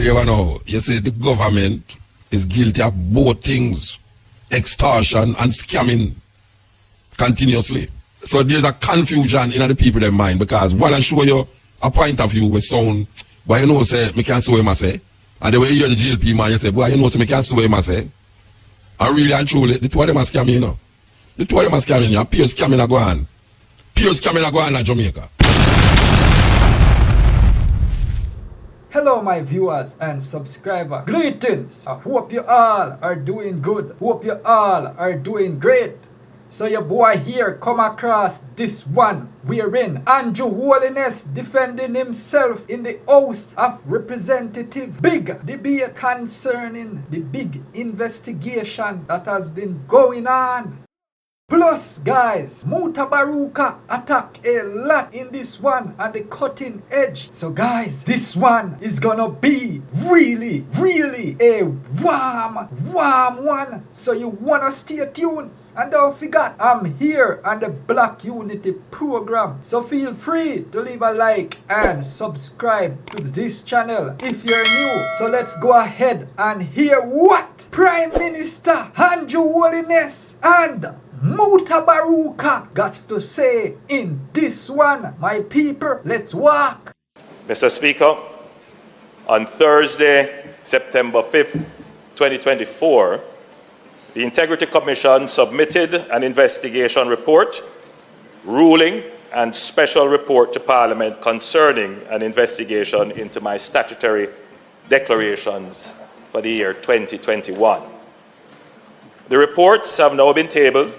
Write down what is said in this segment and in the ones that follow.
Well, you know, you see the government is guilty of both things, extortion and scamming continuously. So there's a confusion in the people in mind because when I show you a point of view with sound, but you know, say, me can't see what I say. And the way you hear the GLP man, you say, boy, you know, say, me can't see what I say. And really and truly, the two of them are scamming, you know. The two of them are scamming, you. Pure scamming are going on. Pure scamming are going on in Jamaica. Hello my viewers and subscribers, greetings. I hope you all are doing good. Hope you all are doing great. So your boy here come across this one wherein Andrew Holiness defending himself in the House of Representatives. Big debate concerning the big investigation that has been going on. Plus, guys, Muta attack a lot in this one at the cutting edge. So, guys, this one is gonna be really a warm one. So you wanna stay tuned. And don't forget, I'm here on the Black Unity program. So feel free to leave a like and subscribe to this channel if you're new. So let's go ahead and hear what Prime Minister Andrew Holiness and Muta got to say in this one. My people, let's walk. Mr. Speaker, on Thursday, September 5th, 2024, the Integrity Commission submitted an investigation report, ruling, and special report to Parliament concerning an investigation into my statutory declarations for the year 2021. The reports have now been tabled,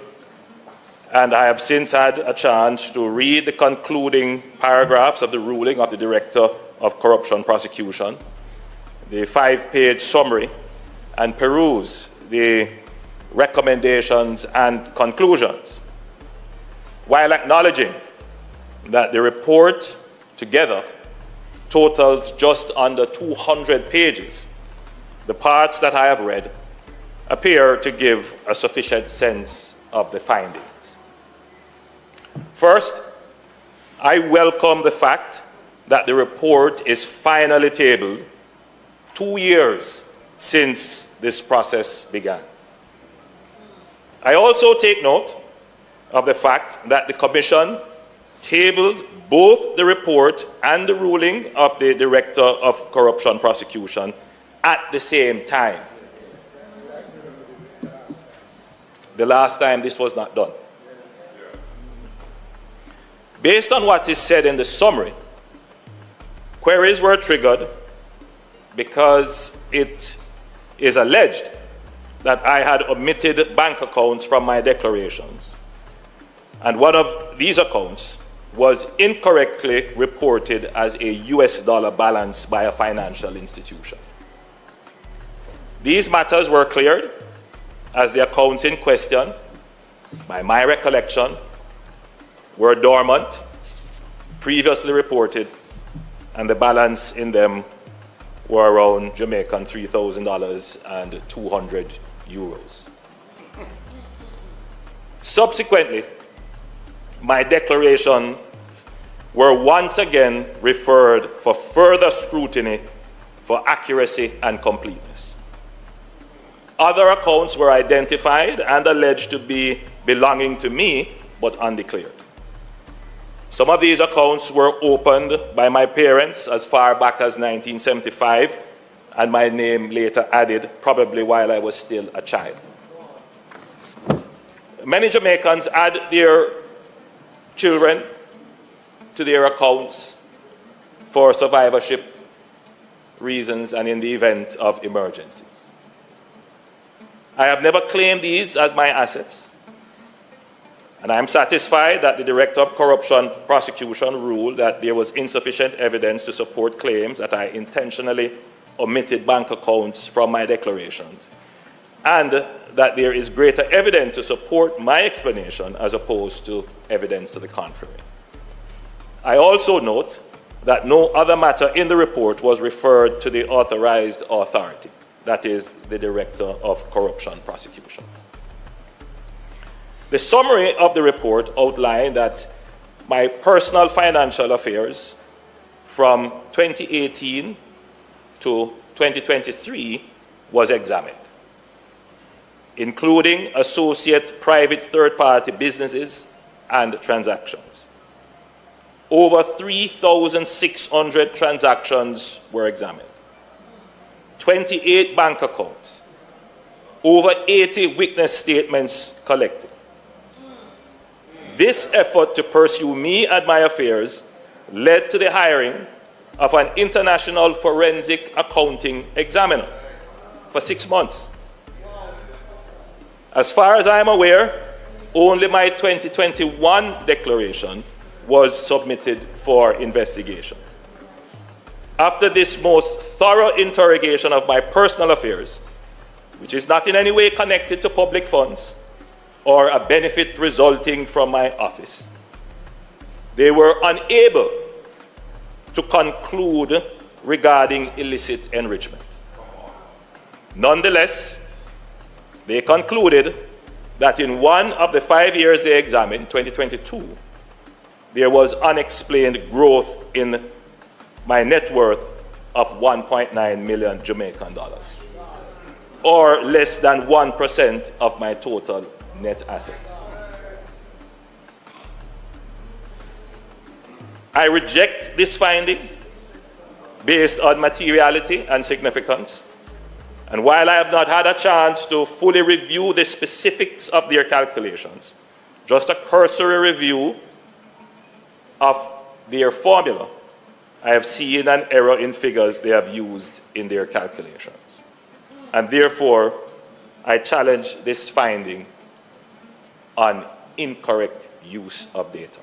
and I have since had a chance to read the concluding paragraphs of the ruling of the Director of Corruption Prosecution, the 5-page summary, and peruse the recommendations and conclusions. While acknowledging that the report together totals just under 200 pages, the parts that I have read appear to give a sufficient sense of the findings. First, I welcome the fact that the report is finally tabled 2 years since this process began. I also take note of the fact that the Commission tabled both the report and the ruling of the Director of Corruption Prosecution at the same time. The last time this was not done. Based on what is said in the summary, queries were triggered because it is alleged that I had omitted bank accounts from my declarations. And one of these accounts was incorrectly reported as a US dollar balance by a financial institution. These matters were cleared as the accounts in question, by my recollection, were dormant, previously reported, and the balance in them were around Jamaican $3,000 and 200 euros. Subsequently, my declarations were once again referred for further scrutiny for accuracy and completeness. Other accounts were identified and alleged to be belonging to me, but undeclared. Some of these accounts were opened by my parents as far back as 1975, and my name later added, probably while I was still a child. Many Jamaicans add their children to their accounts for survivorship reasons and in the event of emergencies. I have never claimed these as my assets, and I am satisfied that the Director of Corruption Prosecution ruled that there was insufficient evidence to support claims that I intentionally omitted bank accounts from my declarations, and that there is greater evidence to support my explanation as opposed to evidence to the contrary. I also note that no other matter in the report was referred to the authorized authority, that is, the Director of Corruption Prosecution. The summary of the report outlined that my personal financial affairs from 2018 to 2023 was examined, including associate private third-party businesses and transactions. Over 3,600 transactions were examined, 28 bank accounts, over 80 witness statements collected. This effort to pursue me and my affairs led to the hiring of an international forensic accounting examiner for 6 months. As far as I am aware, only my 2021 declaration was submitted for investigation. After this most thorough interrogation of my personal affairs, which is not in any way connected to public funds or a benefit resulting from my office, they were unable to conclude regarding illicit enrichment. Nonetheless, they concluded that in one of the 5 years they examined, 2022, there was unexplained growth in my net worth of 1.9 million Jamaican dollars, or less than 1% of my total net assets. I reject this finding based on materiality and significance. And while I have not had a chance to fully review the specifics of their calculations, just a cursory review of their formula, I have seen an error in figures they have used in their calculations. And therefore, I challenge this finding on incorrect use of data.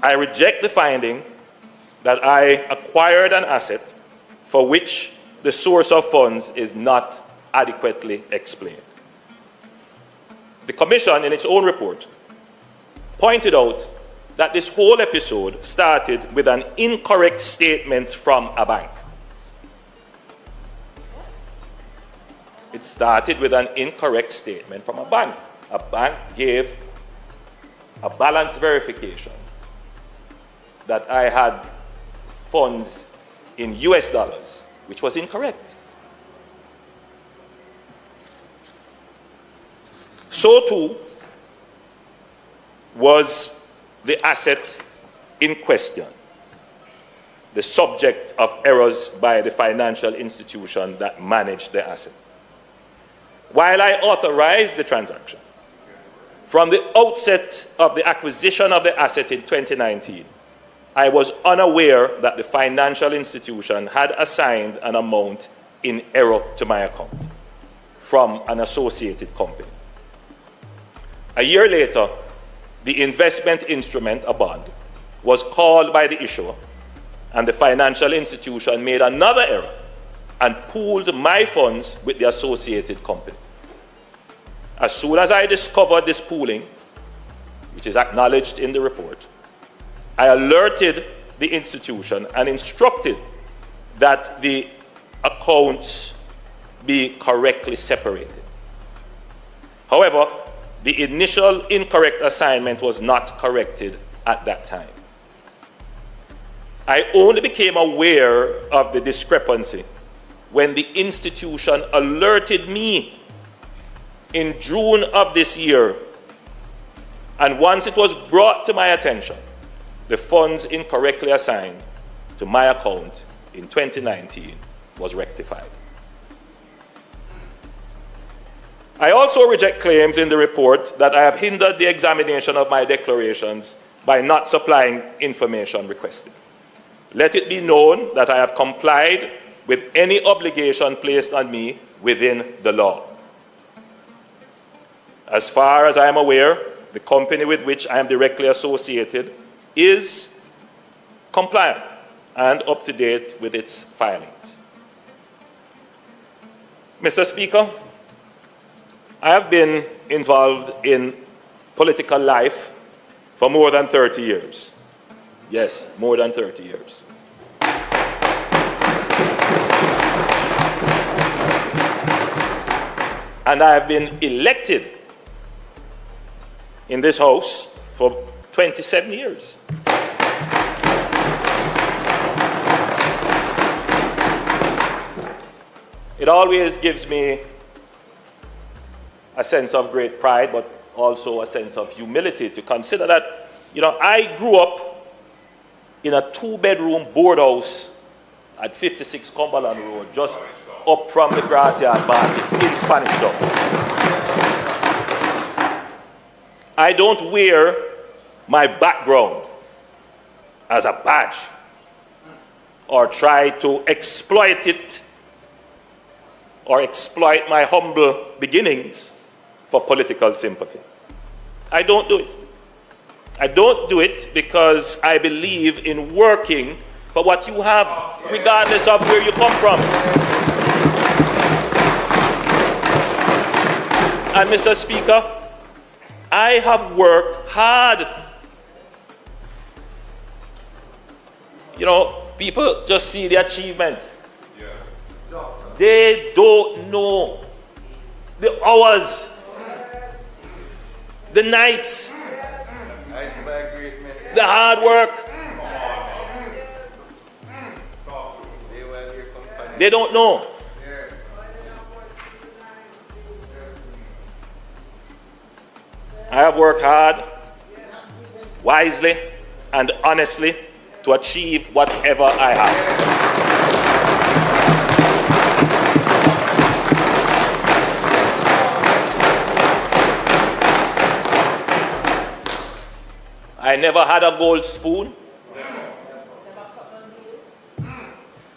I reject the finding that I acquired an asset for which the source of funds is not adequately explained. The Commission, in its own report, pointed out that this whole episode started with an incorrect statement from a bank. It started with an incorrect statement from a bank. A bank gave a balance verification that I had funds in US dollars, which was incorrect. So too was the asset in question the subject of errors by the financial institution that managed the asset. While I authorized the transaction, from the outset of the acquisition of the asset in 2019, I was unaware that the financial institution had assigned an amount in error to my account from an associated company. A year later, the investment instrument, a bond, was called by the issuer, and the financial institution made another error and pooled my funds with the associated company. As soon as I discovered this pooling, which is acknowledged in the report, I alerted the institution and instructed that the accounts be correctly separated. However, the initial incorrect assignment was not corrected at that time. I only became aware of the discrepancy when the institution alerted me in June of this year, and once it was brought to my attention, the funds incorrectly assigned to my account in 2019 was rectified. I also reject claims in the report that I have hindered the examination of my declarations by not supplying information requested. Let it be known that I have complied with any obligation placed on me within the law. As far as I am aware, the company with which I am directly associated is compliant and up to date with its filings. Mr. Speaker, I have been involved in political life for more than 30 years. Yes, more than 30 years. And I have been elected in this House for 27 years. It always gives me a sense of great pride, but also a sense of humility to consider that, I grew up in a 2-bedroom board house at 56 Cumberland Road, just up from the Grassyard Market in Spanish Town. I don't wear my background as a badge or try to exploit it or exploit my humble beginnings for political sympathy. I don't do it. I don't do it because I believe in working for what you have, regardless of where you come from. And Mr. Speaker, I have worked hard. People just see the achievements. They don't know the hours, the nights, the hard work. They don't know. I have worked hard, wisely, and honestly to achieve whatever I have. I never had a gold spoon,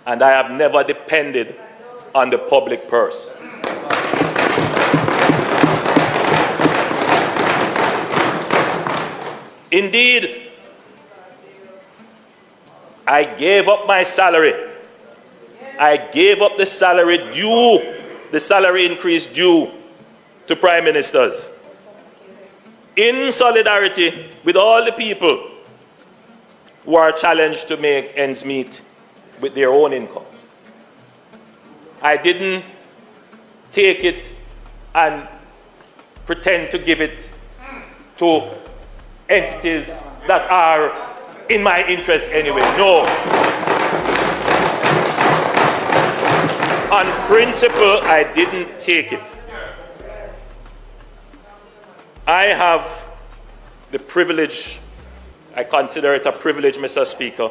and I have never depended on the public purse. Indeed, I gave up my salary. I gave up the salary increase due to prime ministers, in solidarity with all the people who are challenged to make ends meet with their own incomes. I didn't take it and pretend to give it to entities that are in my interest anyway. No. On principle, I didn't take it. I have the privilege, I consider it a privilege, Mr. Speaker,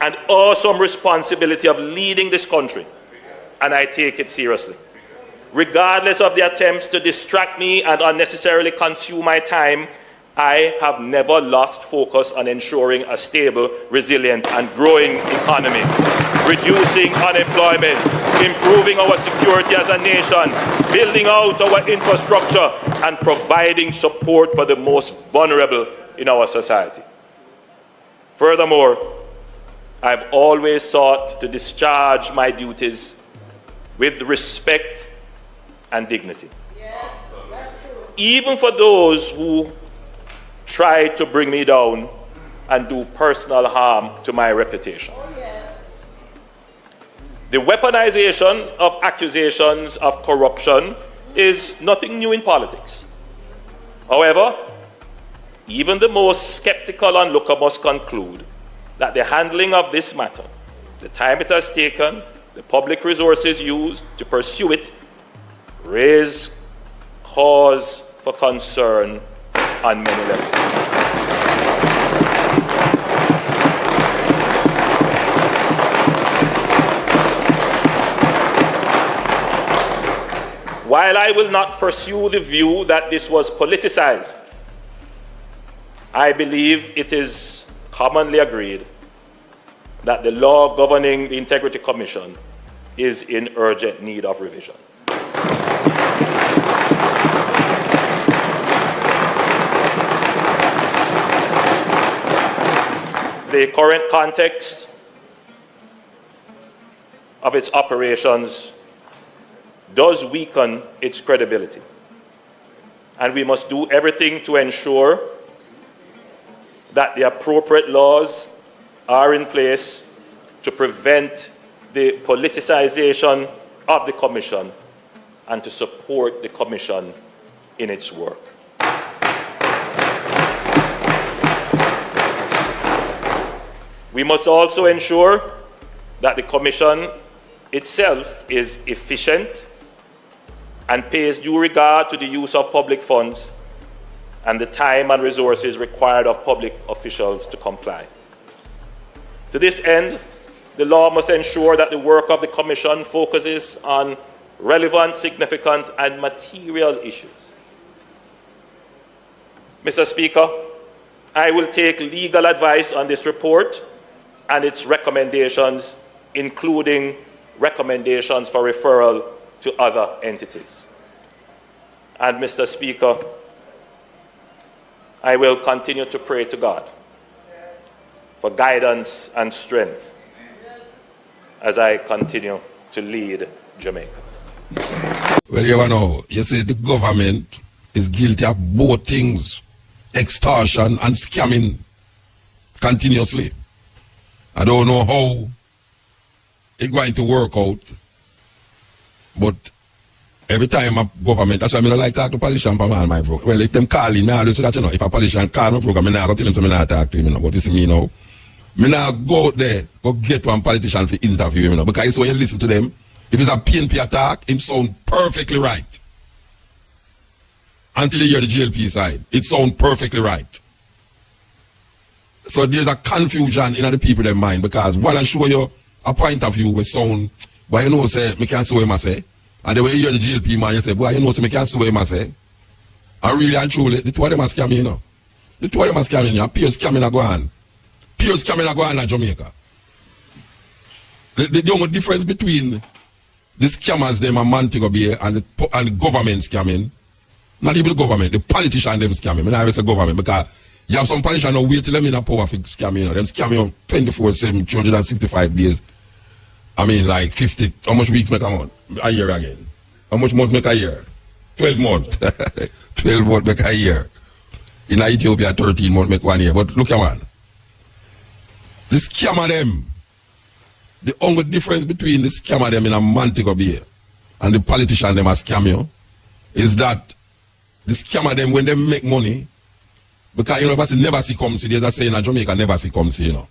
and awesome responsibility of leading this country, and I take it seriously. Regardless of the attempts to distract me and unnecessarily consume my time, I have never lost focus on ensuring a stable, resilient, and growing economy, reducing unemployment, improving our security as a nation, building out our infrastructure, and providing support for the most vulnerable in our society. Furthermore, I've always sought to discharge my duties with respect and dignity. Yes, even for those who try to bring me down and do personal harm to my reputation. Oh, yes. The weaponization of accusations of corruption is nothing new in politics. However, even the most skeptical onlooker must conclude that the handling of this matter, the time it has taken, the public resources used to pursue it, raise cause for concern on many levels. While I will not pursue the view that this was politicized, I believe it is commonly agreed that the law governing the Integrity Commission is in urgent need of revision. The current context of its operations does weaken its credibility, and we must do everything to ensure that the appropriate laws are in place to prevent the politicization of the Commission and to support the Commission in its work. We must also ensure that the Commission itself is efficient and pays due regard to the use of public funds and the time and resources required of public officials to comply. To this end, the law must ensure that the work of the Commission focuses on relevant, significant, and material issues. Mr. Speaker, I will take legal advice on this report and its recommendations, including recommendations for referral to other entities. And Mr. Speaker, I will continue to pray to God for guidance and strength as I continue to lead Jamaica. Well, you know, you see the government is guilty of both things, extortion and scamming continuously. I don't know how it's going to work out, but every time a government, that's why I don't like talk to politicians for my program. Well, if them call in, I do say that, you know, if a politician call my program, I go tell him so I not talk to him, you know, but you see me now, I not go out there, go get one politician for interview him, you know, because when you listen to them, if it's a PNP attack, it sound perfectly right. Until you hear the GLP side, it sounds perfectly right. So there's a confusion in the people in mind, because when I show you a point of view with sound, but you know, say, I can't say what I say. And the way you hear the GLP man, you say, boy, you know, say, I can't say what I say. And really and truly, the two of them are scamming, you know. The two of them are scamming, you know. Pure scamming are going on. Pure scamming are going on in Jamaica. The only difference between the scammers, them and Montego Bay, and the government scamming, not even the government, the politician them scamming. I never say government, because you have some politicians who wait till them in a power for scamming, you know. Them scamming 24/7, 365 days. I mean, like 50, how much weeks make a month? A year again. How much months make a year? 12 months. 12 months make a year. In Ethiopia, 13 months make 1 year. But look at one. The scammer them, the only difference between the scammer them in a Montego Bay and the politician them as scam you is that the scammer them, when they make money, because you know, but never see come see, there's a saying in Jamaica, never see come see, you know.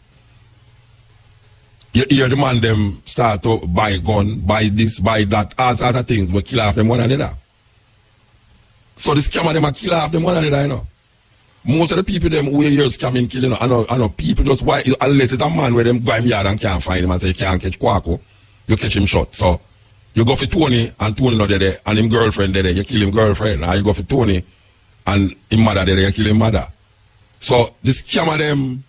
You hear the man them start to buy gun, buy this, buy that, all sorts of things, but kill off them one another. So the scammer them are kill off them one another, you know. Most of the people them who hear scamming kill, you know, I know people just why, unless it's a man where them go in yard and can't find him and say you can't catch Kwaku, you catch him shot. So you go for Tony and Tony not there, and him girlfriend there, you kill him girlfriend, and you go for Tony and him mother there, you kill him mother. So the scammer them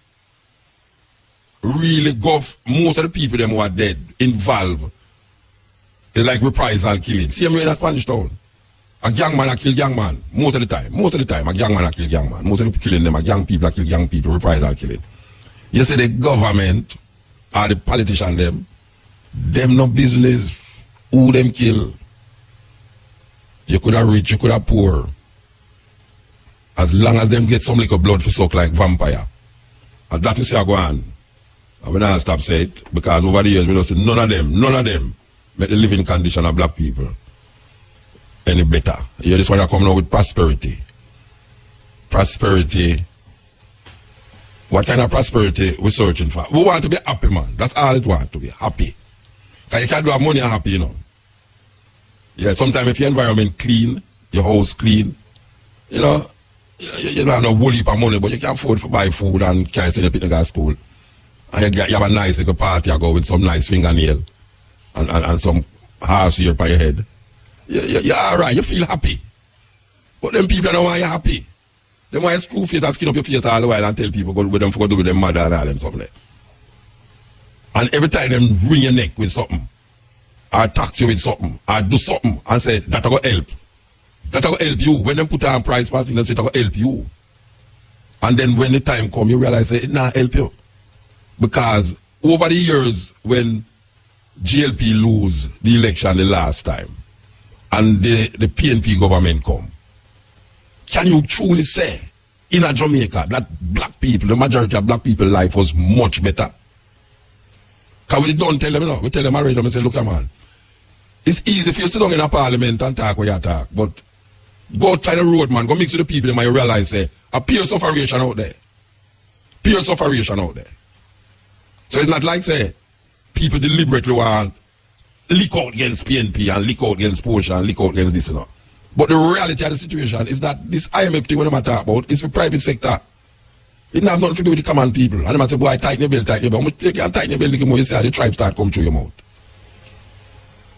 really go, most of the people them who are dead, involved, they like reprisal killing. Same way in a Spanish town. A young man a kill young man, most of the time, a young man a kill young man. Most of the people killing them, a young people a kill young people, reprisal killing. You see the government, or the politician them no business, who them kill. You could have rich, you could have poor. As long as them get some little blood for suck like vampire. And that is how go on. And we don't stop saying it, because over the years we don't see none of them make the living condition of black people any better. You just want to come now with prosperity. Prosperity. What kind of prosperity we're searching for? We want to be happy, man. That's all it want, to be happy. Because you can't do have money and happy, you know. Yeah, sometimes if your environment clean, your house clean, you know, you don't have no whole heap of money, but you can afford to buy food and can't send your people to school. And you have a nice little party, you go with some nice fingernail and some horse here by your head. You're alright, you feel happy. But them people don't want you happy. They want you screw face and skin up your face all the while and tell people go with them for go do with them mother and all them something. And every time them ring your neck with something, or tax you with something, or do something, and say, that will help. That will help you. When them put on price passing, them say that will help you. And then when the time come, you realize that it not help you. Because over the years, when GLP lose the election the last time, and the PNP government come, can you truly say in a Jamaica that black people, the majority of black people's life was much better? Because we don't tell them, you know, we tell them already, we say, look, man, it's easy if you sit down in a parliament and talk where you talk, but go try the road, man, go mix with the people, they might realize, say, a pure sufferation out there. Pure sufferation out there. So it's not like, say, people deliberately want leak out against PNP and leak out against Porsche and leak out against this, you know. But the reality of the situation is that this IMF thing, when I'm talking about, is for private sector. It have nothing to do with the common people. And they say, boy, tighten your belt, tighten your belt. How much you can tighten your belt, the more you say, the tribe start come through your mouth.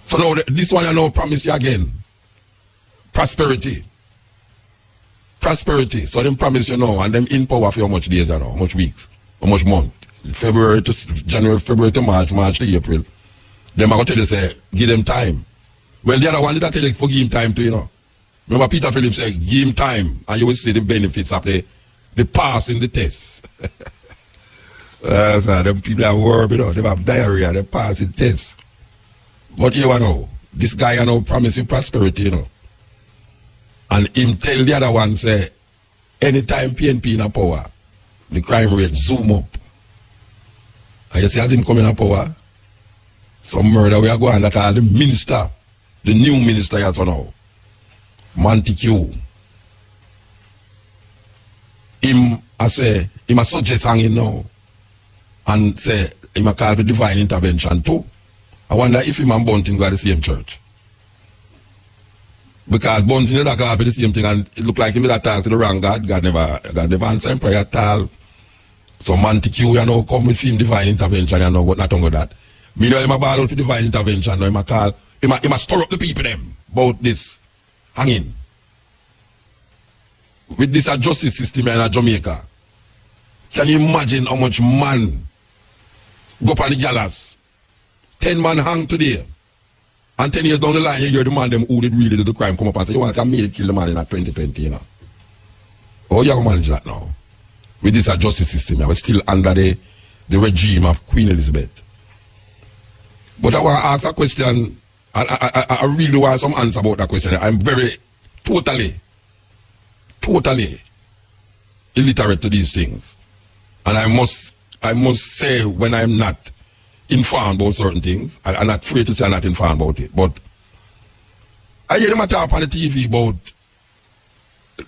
So now, this one I now promise you again. Prosperity. Prosperity. So them promise you now, and them in power for how much days are now, how much weeks, how much month. February to January, February to March, March to April. Them are going to tell you, say, give them time. Well, the other one did I tell you, for give him time too, you know. Remember Peter Phillips said, give him time, and you will see the benefits of the pass in the test. So them people are worried, you know, they have diarrhea, they pass the test. But you know, this guy, you know, promise you prosperity, you know. And him tell the other one, say, anytime PNP in a power, the crime rate zoom up. And you see as him coming in power, some murder we are going that are the minister, the new minister here so now, Montague. Him a suggest hanging now. And say, him a call for divine intervention too. I wonder if him and Bunting go to the same church. Because Bunting never call for the same thing and it look like him that talk to the wrong God. God never answer him prayer at all. So Montague, you know, come with him divine intervention, you know, but not only that. Me know him a ball out for divine intervention, now him a call, him a stir up the people them about this. Hanging. With this justice system in Jamaica. Can you imagine how much man go up on the gallows? 10 man hang today. And 10 years down the line, you hear the man them who did really do the crime come up and say, you want to say, I made it kill the man in 2020, you know. How you going to manage that now? With this justice system, we're still under the regime of Queen Elizabeth. But I want to ask a question. I really want some answer about that question. I'm very, totally illiterate to these things. And I must say when I'm not informed about certain things, I'm not afraid to say I'm not informed about it. But I hear them talk on the TV about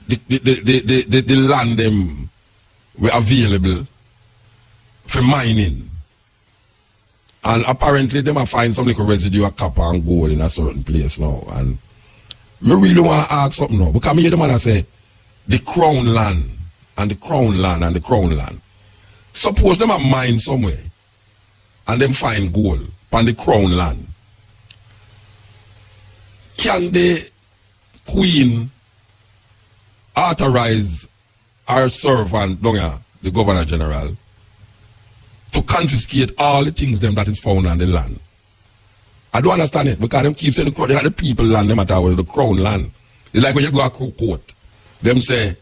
the land them were available for mining. And apparently they might find some little residue of copper and gold in a certain place now. And I really want to ask something now. Because I hear the man say the crown land and the crown land and the crown land. Suppose them a mine somewhere and them find gold on the crown land. Can the Queen authorize our servant, the Governor General, to confiscate all the things them that is found on the land? I don't understand it because them keep saying the crown, they're not the people land, them at all, the crown land. It's like when you go to court, them say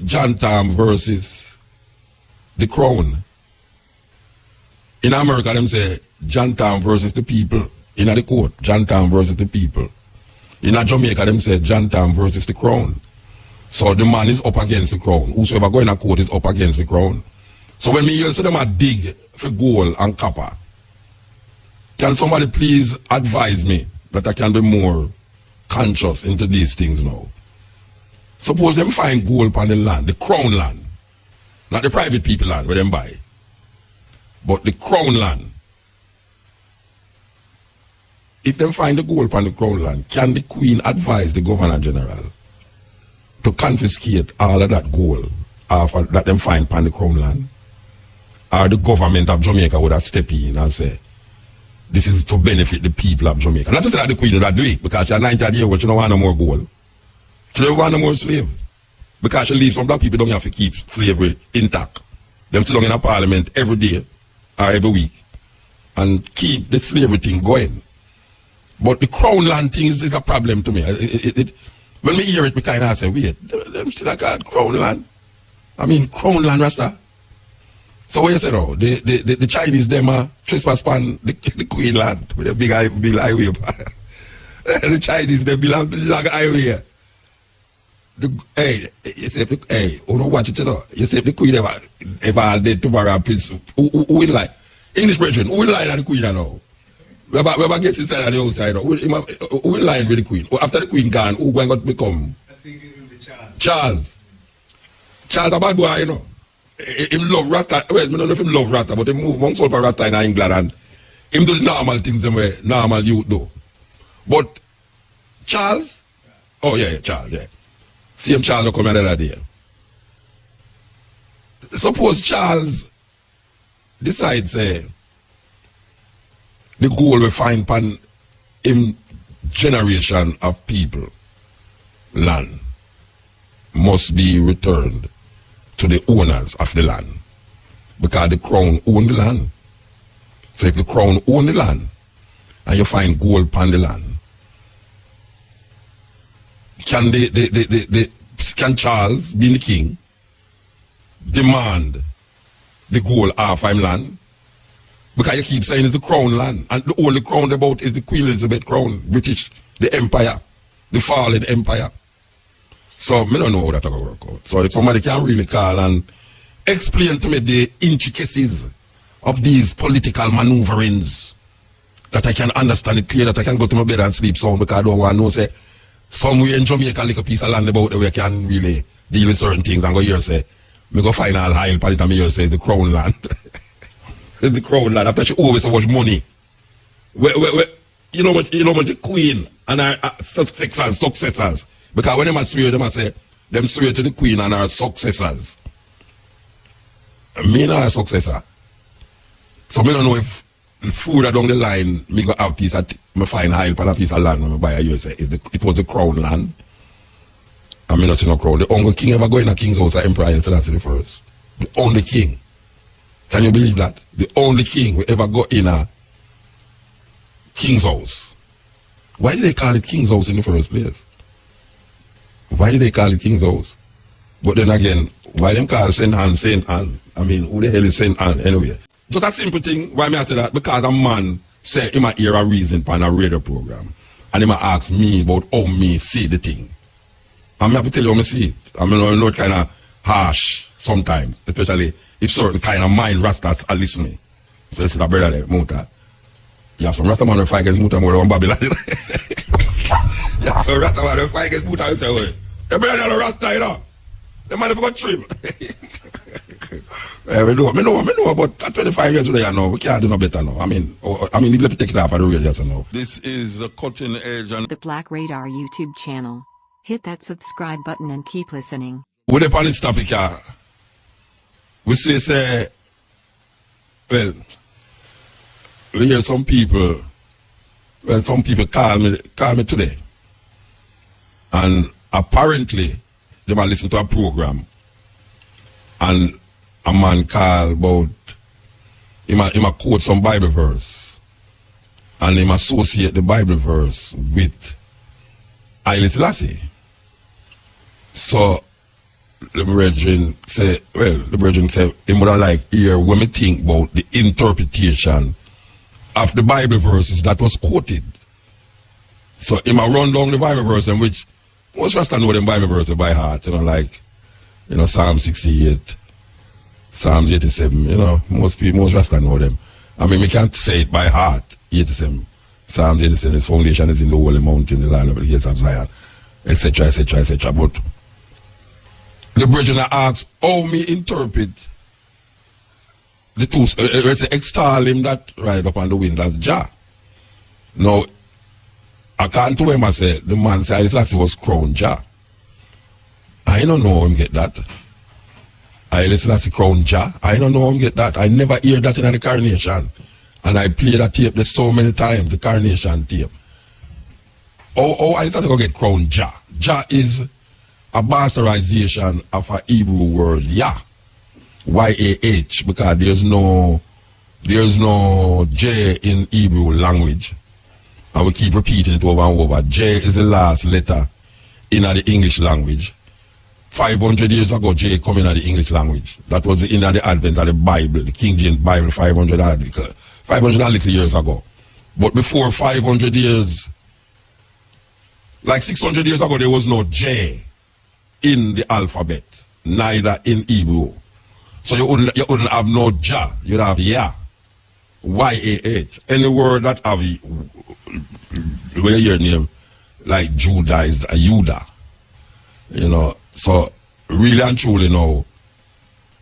John Tam versus the crown. In America, them say John Tam versus the people. In the court, John Tam versus the people. In Jamaica, them say John Tam versus the crown. So the man is up against the crown. Whosoever going to court is up against the crown. So when me hear them a dig for gold and copper, can somebody please advise me that I can be more conscious into these things now? Suppose them find gold on the land, the crown land, not the private people land where them buy, but the crown land. If them find the gold on the crown land, can the Queen advise the Governor General to confiscate all of that gold that them find on the crown land? Or the government of Jamaica would have stepped in and say, this is to benefit the people of Jamaica. Not to say that the Queen would do it, because she's 90 years old, she don't want no more gold. She don't want no more slave. Because she leaves some black people don't have to keep slavery intact. Them sit down in a parliament every day or every week and keep the slavery thing going. But the crown land thing is a problem to me. When we hear it, we kind of say, wait, them still called crown land? I mean, crown land, Rasta? So what you say now? The Chinese, them trespass on the Queen land with a big highway. The Chinese, they build a long highway. Hey, you say, hey, who don't watch it, you know? You say the Queen ever dead tomorrow and Prince, who will lie? English brethren, who will lie on the Queen now? We ever get inside and the outside, who will lie with the Queen? After the Queen gone, who going to become? I think it will be Charles. Charles. Charles a bad boy, you know. Him love Rasta. Well, I don't know if him love Rasta, but he move one soul for Rasta in England and Him do the normal things the way normal youth do. But Charles, oh yeah, Charles, yeah. Same Charles will come the other day. Suppose Charles decides, say, the goal we find upon him generation of people, land, must be returned to the owners of the land. Because the crown own the land. So if the crown own the land, and you find gold upon the land, can can Charles, being the king, demand the gold off him land? Because you keep saying it's the crown land, and the only crown about is the Queen Elizabeth crown, British, the empire, the fallen empire. So I don't know how that's going to work out. So if somebody can really call and explain to me the intricacies of these political maneuverings, that I can understand it clear, that I can go to my bed and sleep sound, because I don't want to know, say, somewhere in Jamaica, like a piece of land about the way I can really deal with certain things and go here, say, me go find all high pallet and me here, say, the crown land. The crown land, after she owe so much money. You know what the queen and her successors. Because when they swear, they say, them swear to the queen and her successors. Me not a successor. So me don't know if further down the line, me go have piece of, me find high for a piece of land when me buy a year, say, it was the crown land. And me not see no crown. The only king ever go in a king's house, Emperor Haile Selassie the first. The only king. Can you believe that? The only king who ever go in a king's house. Why did they call it king's house in the first place? Why did they call it king's house? But then again, why them call Saint Anne Saint Anne? I mean, who the hell is Saint Anne anyway? Just a simple thing. Why me I say that? Because a man say he might hear a reason on a radio program, and he might ask me about how me see the thing. I'm have to tell you how me see it. I mean, I know it kind of harsh sometimes, especially if certain kind of mind rastas are listening. So this is a brother there, Muta. You have some rasta man who fight against Muta more than Babylon. You have some rasta man who fight against Muta and say, well, the brother is rasta, you know. The man forgot trim. Me know, but at 25 years today, know, we can't do no better now. I mean, let me take it off of the radio just now. This is the cutting edge and the Black Radar YouTube channel. Hit that subscribe button and keep listening. With the police topic, we say, well, we hear some people call me today, and apparently they might listen to a program, and a man call about, he might quote some Bible verse, and he associate the Bible verse with Haile Selassie. So the brethren say, he would have like hear when we think about the interpretation of the Bible verses that was quoted. So he might run down the Bible verse, in which most Rasta know them Bible verses by heart, like, Psalm 68, Psalms 87, most Rasta know them. I mean, we can't say it by heart, 87, Psalms 87, his foundation is in the holy mountain, the land of the gates of Zion, etc., etc., etc. But the brethren asks how me interpret the two, let's say, extol him that ride up on the wind as Jah. Now, I can't to him, I say, the man said Haile Selassie was crowned Jah. I don't know how him get that. Haile Selassie crowned Jah. I don't know how him get that. I never hear that in the coronation. And I play that tape there so many times, the coronation tape. Oh, Haile Selassie go get crowned Jah. Jah is a bastardization of a Hebrew word, Yah. Y-A-H, because there's no J in Hebrew language. And we keep repeating it over and over. J is the last letter in the English language. 500 years ago, J come in the English language. That was in the advent of the Bible, the King James Bible, 500 and little years ago. But before 500 years, like 600 years ago, there was no J in the alphabet, neither in Hebrew. So you wouldn't have no Jah, you'd have Yah, Y-A-H. Any word that have, where your name, like Judah is a Judah. So really and truly now,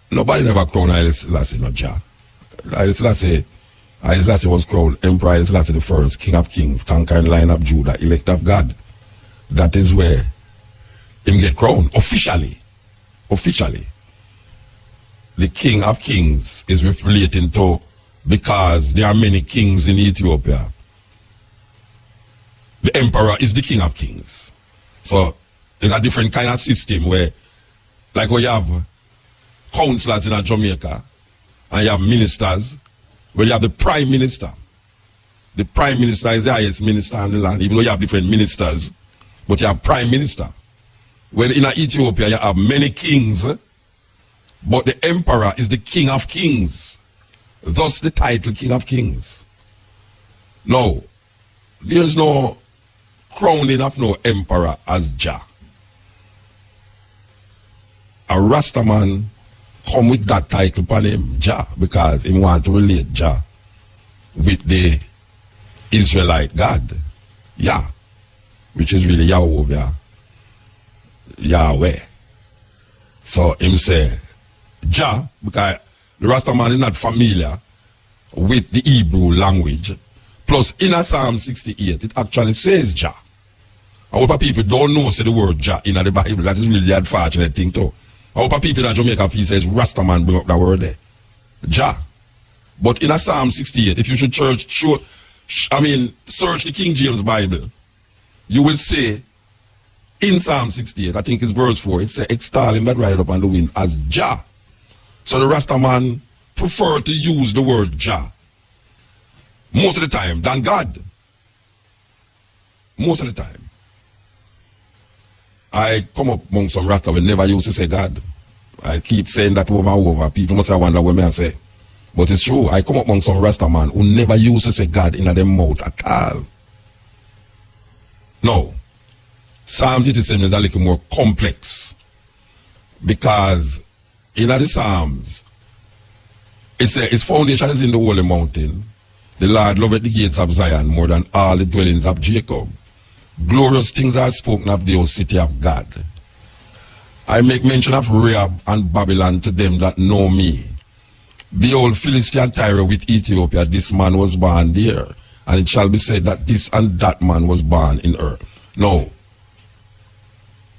nobody never crowned Haile Selassie, no Jah. Haile Selassie Haile Selassie was crowned Emperor Haile Selassie the First, King of Kings, conquering Lion of Judah, elect of God. That is where him get crowned officially. Officially. The King of Kings is relating to, because there are many kings in Ethiopia. The emperor is the King of Kings. So there's a different kind of system where, like we have councillors in Jamaica, and you have ministers, where you have the prime minister. The prime minister is the highest minister in the land, even though you have different ministers, but you have prime minister. Well, in Ethiopia, you have many kings, but the emperor is the King of Kings. Thus the title King of Kings. No, there's no crowning of no emperor as Jah. A Rastaman come with that title upon him, Jah, because he want to relate Jah with the Israelite God, Yah, which is really Yahweh. Yahweh. So him say Jah, because the Rastaman is not familiar with the Hebrew language. Plus in a Psalm 68, it actually says Jah. A lot of people don't know say the word Jah in the Bible. That is really the unfortunate thing too. A lot of people in Jamaica feel says Rastaman bring up that word there. Jah. But in a Psalm 68, if you should search the King James Bible, you will say in Psalm 68, I think it's verse 4, it says, extol him that rideth up on the wind as Jah. So the Rastaman prefer to use the word Jah most of the time than God. Most of the time. I come up among some Rasta who never used to say God. I keep saying that over and over. People must have wondered what I say. But it's true. I come up among some Rasta man who never used to say God in their mouth at all. No. Psalms 87 is a little more complex. Because in the Psalms, its foundation is in the holy mountain. The Lord loveth the gates of Zion more than all the dwellings of Jacob. Glorious things are spoken of the old city of God. I make mention of Rahab and Babylon to them that know me. Behold, Philistia and Tyre with Ethiopia, this man was born there. And it shall be said that this and that man was born in her. No.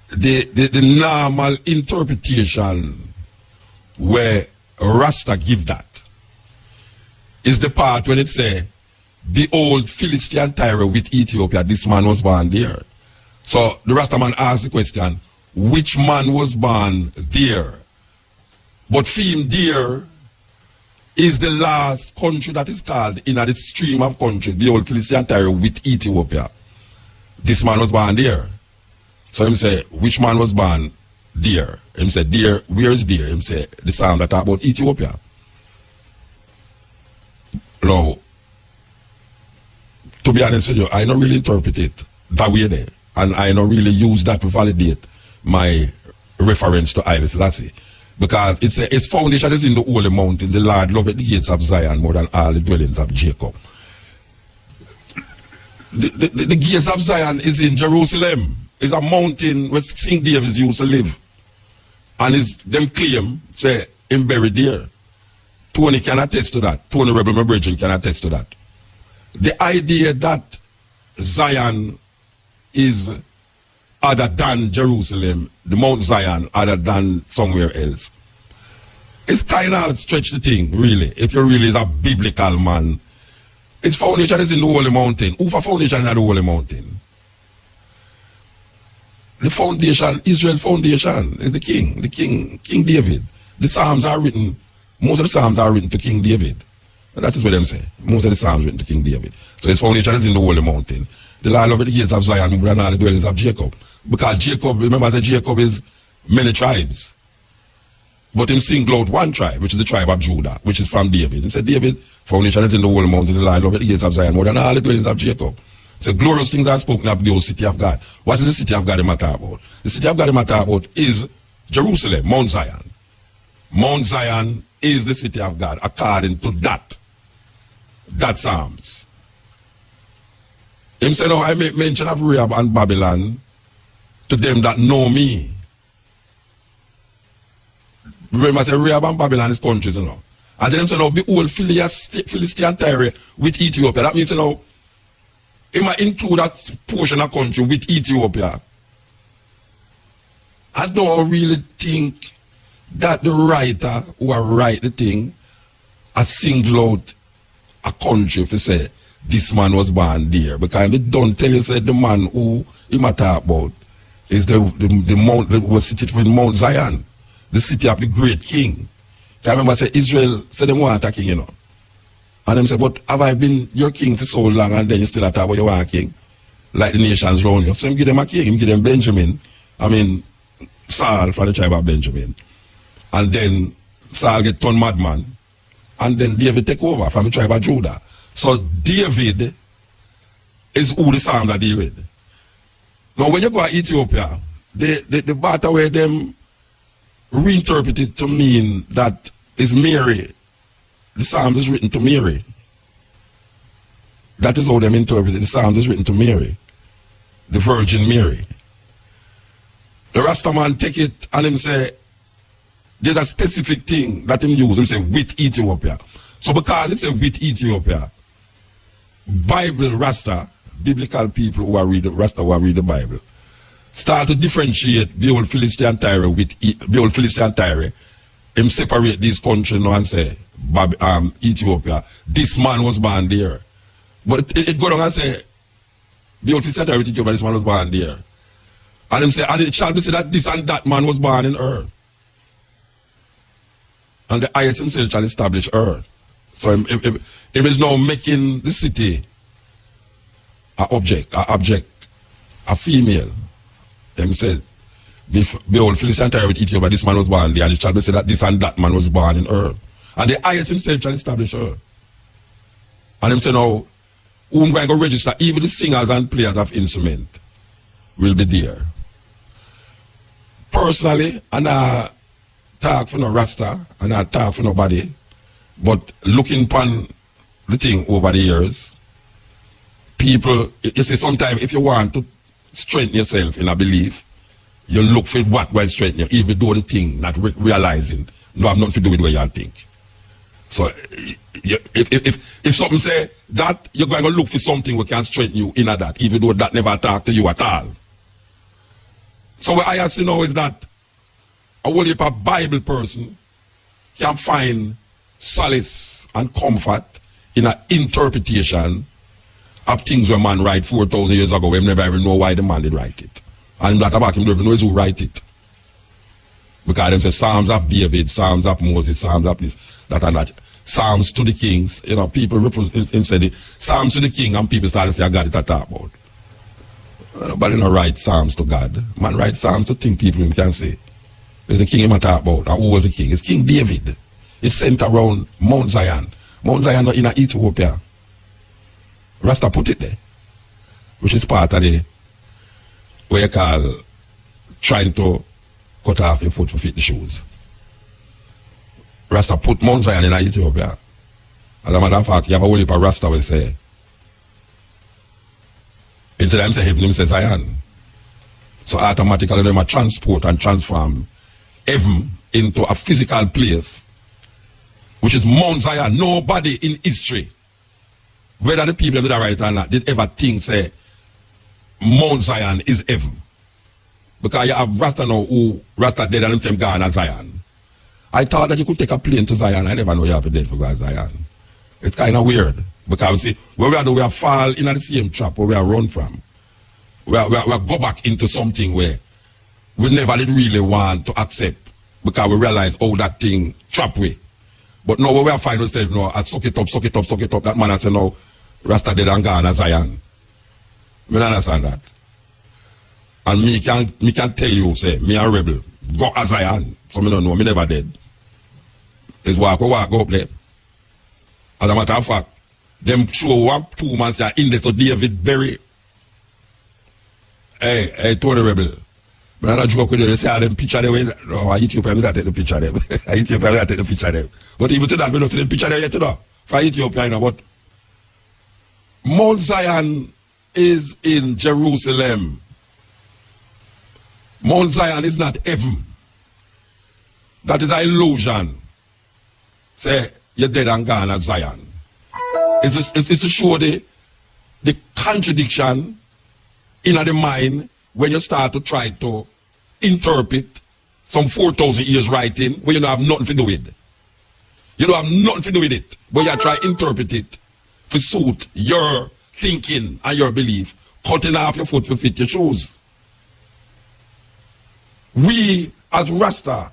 The normal interpretation where Rasta give that is the part when it say, behold, Philistia and Tyre with Ethiopia, this man was born there. So the Rastaman asks the question, which man was born there? But for him there is the last country that is called in the stream of countries, behold, Philistia and Tyre with Ethiopia. This man was born there. So him say, which man was born there? Him say, there, where is there? Him say, the psalm that talk about Ethiopia. Now, to be honest with you, I don't really interpret it that way there. And I don't really use that to validate my reference to Haile Selassie. Because its foundation is in the holy mountain. The Lord loveth the gates of Zion more than all the dwellings of Jacob. The gates of Zion is in Jerusalem. It's a mountain where King David used to live. And them claim, say, him buried there. Tony can attest to that. Tony Rebel, my brethren, can attest to that. The idea that Zion is other than Jerusalem, the Mount Zion other than somewhere else, it's kind of stretch the thing, really. If you really is a biblical man, its foundation is in the holy mountain. Who for foundation in the holy mountain? The foundation, Israel's foundation, is the King David. The Psalms are written, most of the Psalms are written to King David. And that is what them say. Most of the Psalms written to King David. So his foundation is in the holy mountain. The Lord loveth the gates of Zion more than all the dwellings of Jacob. Because Jacob, remember that Jacob is many tribes. But him single out one tribe, which is the tribe of Judah, which is from David. He said, David, foundation is in the holy mountain. The Lord loveth the gates of Zion more than all the dwellings of Jacob. So glorious things are spoken of the old city of God. What is the city of God they matter about? The city of God they matter about is Jerusalem, Mount Zion. Mount Zion is the city of God according to that Psalms. Him said, I make mention of Rahab and Babylon to them that know me. Remember, I said Rahab and Babylon is countries, you know. And then them say, now, the whole Philistine territory with Ethiopia. That means, you know, it might include that portion of country with Ethiopia. I don't really think that the writer who write the thing has singled out a country if you say this man was born there. Because they don't tell you say the man who he might talk about is the mount that was situated in Mount Zion, the city of the great king. I remember say Israel said they want a king, you know. And them say, but have I been your king for so long and then you still talk about you want a king? Like the nations around you. So him give them a king, him give them Benjamin. I mean Saul from the tribe of Benjamin. And then Saul get turned madman. And then David take over from the tribe of Judah. So David is who the Psalms are deal with. Now when you go to Ethiopia, the better way them reinterpret it to mean that is Mary. The Psalms is written to Mary. That is how them interpret it. The Psalms is written to Mary. The Virgin Mary. The Rastaman take it and him say, there's a specific thing that him use. Him say, with Ethiopia. So because it say with Ethiopia, Bible Rasta, biblical people who are read Rasta who are read the Bible, start to differentiate the old Philistine Tyre with the old Philistine Tyre. Him separate these countries now and say, Ethiopia, this man was born there. But it go down and say, the old Philistine Tyre with Ethiopia, this man was born there. And him say, and it shall be said that this and that man was born in earth. And the highest himself shall establish earth. So him is now making the city a object, a female. Him said, behold, Philistine Tyre with Ethiopia, this man was born there, and it shall be said that this and that man was born in earth. And the highest himself shall establish earth. And him say now, whom going to register, even the singers and players of instrument will be there. Personally, and I talk for no Rasta, and I talk for nobody, but looking upon the thing over the years, people, you see, sometimes if you want to strengthen yourself in a belief, you look for what will strengthen you, even though the thing not realizing, no have nothing to do with what you think. So, if something say that, you're going to look for something that can strengthen you in that, even though that never talk to you at all. So what I see now is that a whole heap of Bible person can find solace and comfort in an interpretation of things where man write 4,000 years ago. We never even know why the man did write it. And that about him, don't even know who write it. Because them say Psalms of David, Psalms of Moses, Psalms of this, that and that. Psalms to the kings. You know, people said it. Psalms to the king, and people start to say, I got it to talk about. Nobody no write Psalms to God. Man write Psalms to think people can say. There's the king he might talk about. And who was the king? It's King David. It's sent around Mount Zion. Mount Zion in Ethiopia. Rasta put it there. Which is part of the, what you call, trying to cut off your foot to fit the shoes. Rasta put Mount Zion in Ethiopia. As a matter of fact, you have a whole heap of Rasta will say, instead of them say heaven, them say Zion. So automatically they might transport and transform heaven into a physical place, which is Mount Zion. Nobody in history, whether the people that are right or not, did ever think, say, Mount Zion is heaven. Because you have Rasta now who Rasta dead and them same gone as Zion. I thought that you could take a plane to Zion. I never know you have to dead for God Zion. It's kind of weird. Because see, where we are fall in the same trap where we are run from. We go back into something where we never did really want to accept. Because we realize, oh, that thing trap we. But now we are find ourselves, no, I suck it up. That man has said, no, Rasta dead and gone as Zion. You understand that? And me can tell you, say, me a rebel, go as Zion. So me don't know, me never dead. It's walk up there. As a matter of fact, them show 1 2 months are in there, so David Berry. Hey, Tony Rebel. But I'm not joking with you, they say them picture them. No, I Ethiopia, I don't take the picture them. I Ethiopia, I don't take the picture them. But even to that, we don't see the picture there yet, you know. For Ethiopia, you know, but Mount Zion is in Jerusalem. Mount Zion is not heaven. That is an illusion. Say, you're dead and gone at Zion. It's to show the contradiction in the mind when you start to try to interpret some 4,000 years writing where you don't have nothing to do with. You don't have nothing to do with it, but you try to interpret it to suit your thinking and your belief, cutting off your foot to fit your shoes. We, as Rasta,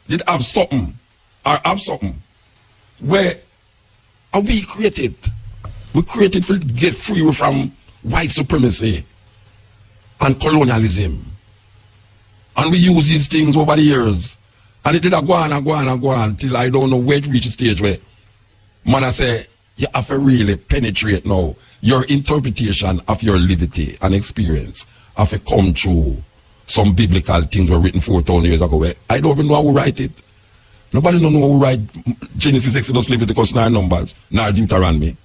did have something, where we created. We created to get free from white supremacy and colonialism. And we use these things over the years. And it did go on till I don't know where it reached a stage where man I say, you have to really penetrate now. Your interpretation of your livity and experience have to come through some biblical things were written 4,000 years ago where I don't even know who write it. Nobody don't know who write Genesis, Exodus, Leviticus, nor Numbers, nor Deuteronomy.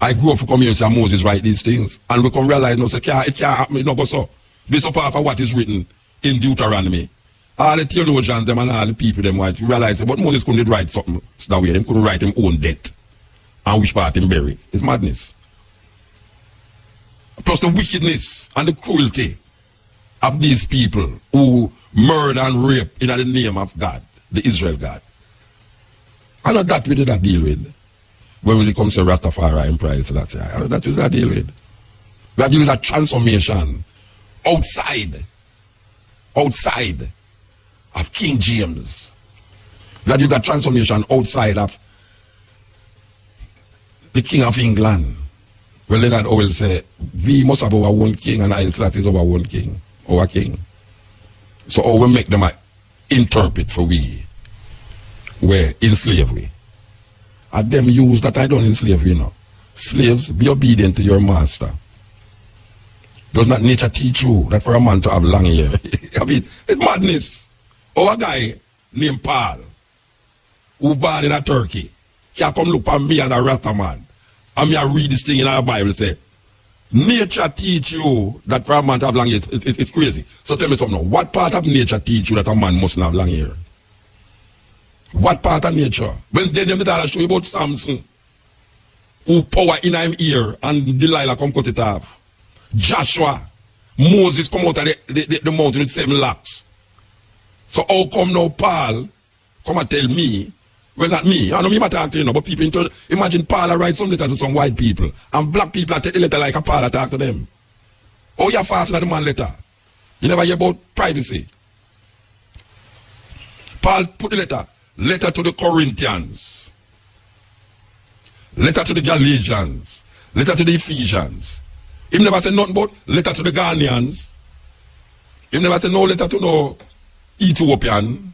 I grew up to come here and say Moses write these things. And we come realize no, say, it can't happen, it no go so. This is part of what is written in Deuteronomy. All the theologians them and all the people them white realize but Moses couldn't write something that way. He couldn't write his own death. And which part him bury. It's madness. Plus the wickedness and the cruelty of these people who murder and rape in the name of God, the Israel God. And not that we did not deal with. When it comes to Rastafari and Pride Selassie, I know that we did not deal with. We are dealing with a transformation outside of King James. We are dealing with a transformation outside of the King of England. Well, Leonard Owen say, we must have our own king, and I Selassie is our own king, our king. So how we make them interpret for we were in slavery. And them use that I don't in slavery, you know. Slaves, be obedient to your master. Does not nature teach you that for a man to have long hair? I mean, it's madness. Or a guy named Paul, who born in a Turkey, can come look at me as a Rasta man. And me I read this thing in our Bible say, nature teach you that for a man to have long hair, it's crazy. So tell me something now. What part of nature teach you that a man mustn't have long hair? What part of nature? When they them did show you about Samson, who power in him ear and Delilah come cut it off. Joshua, Moses come out of the mountain with 7 locks. So how come now Paul come and tell me, well not me, I know me talk to you know, but people imagine Paul write some letters to some white people and black people take the letter like a Paul talk to them. Oh you're faster than the man letter. You never hear about privacy. Paul put the letter to the Corinthians, letter to the Galatians, letter to the Ephesians. He never said nothing about letter to the Ghanaians. He never said no letter to no Ethiopian.